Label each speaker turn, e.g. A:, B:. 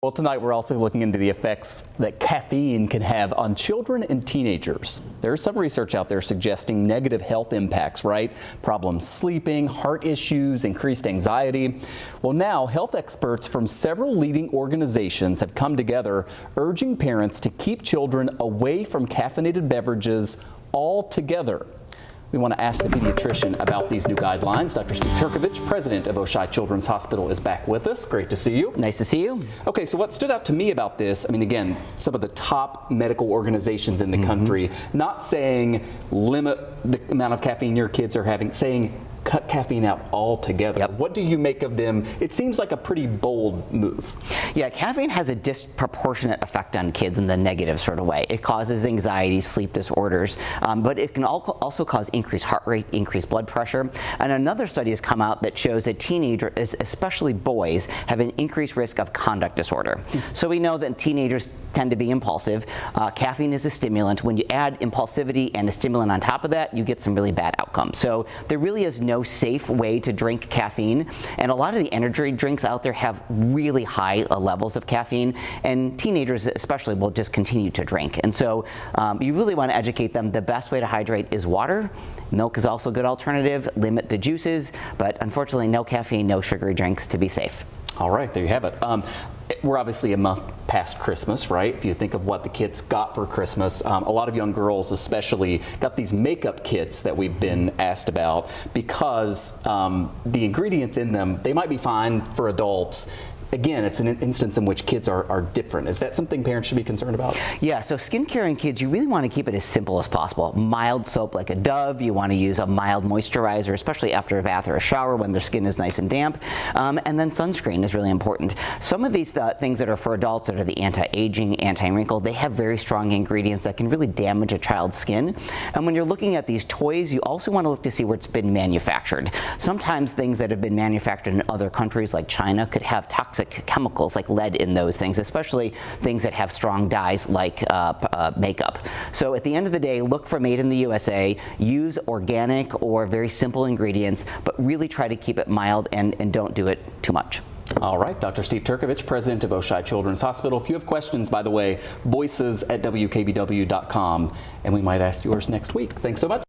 A: Well, tonight we're also looking into the effects that caffeine can have on children and teenagers. There's some research out there suggesting negative health impacts, right? Problems sleeping, heart issues, increased anxiety. Well, now health experts from several leading organizations have come together urging parents to keep children away from caffeinated beverages altogether. We want to ask the pediatrician about these new guidelines. Dr. Steve Turkovich, president of Oishei Children's Hospital, is back with us. Great to see you.
B: Nice to see you.
A: Okay, so what stood out to me about this, I mean, again, some of the top medical organizations in the country, not saying limit the amount of caffeine your kids are having, saying cut caffeine out altogether.
B: Yep.
A: What do you make of them? It seems like a pretty bold move.
B: Yeah, caffeine has a disproportionate effect on kids in the negative sort of way. It causes anxiety, sleep disorders, but it can also cause increased heart rate, increased blood pressure. And another study has come out that shows that teenagers, especially boys, have an increased risk of conduct disorder. So we know that teenagers tend to be impulsive. Caffeine is a stimulant. When you add impulsivity and a stimulant on top of that, you get some really bad outcomes. So there really is no safe way to drink caffeine, and a lot of the energy drinks out there have really high levels of caffeine, and teenagers especially will just continue to drink. And so you really want to educate them. The best way to hydrate is water. Milk is also a good alternative. Limit the juices, but unfortunately no caffeine, no sugary drinks to be safe.
A: All right, there you have it. We're obviously a month past Christmas, right? If you think of what the kids got for Christmas, a lot of young girls especially got these makeup kits that we've been asked about because the ingredients in them, they might be fine for adults. Again, it's an instance in which kids are different. Is that something parents should be concerned about?
B: Yeah, so skincare in kids, you really want to keep it as simple as possible. Mild soap like a Dove, you want to use a mild moisturizer, especially after a bath or a shower when their skin is nice and damp. And then sunscreen is really important. Some of these things that are for adults that are the anti-aging, anti-wrinkle, they have very strong ingredients that can really damage a child's skin. And when you're looking at these toys, you also want to look to see where it's been manufactured. Sometimes things that have been manufactured in other countries like China could have toxic chemicals like lead in those things, especially things that have strong dyes like makeup. So at the end of the day, look for made in the USA, use organic or very simple ingredients, but really try to keep it mild and don't do it too much.
A: All right, Dr. Steve Turkovich, president of Oishei Children's Hospital. If you have questions, by the way, voices@wkbw.com, and we might ask yours next week. Thanks so much.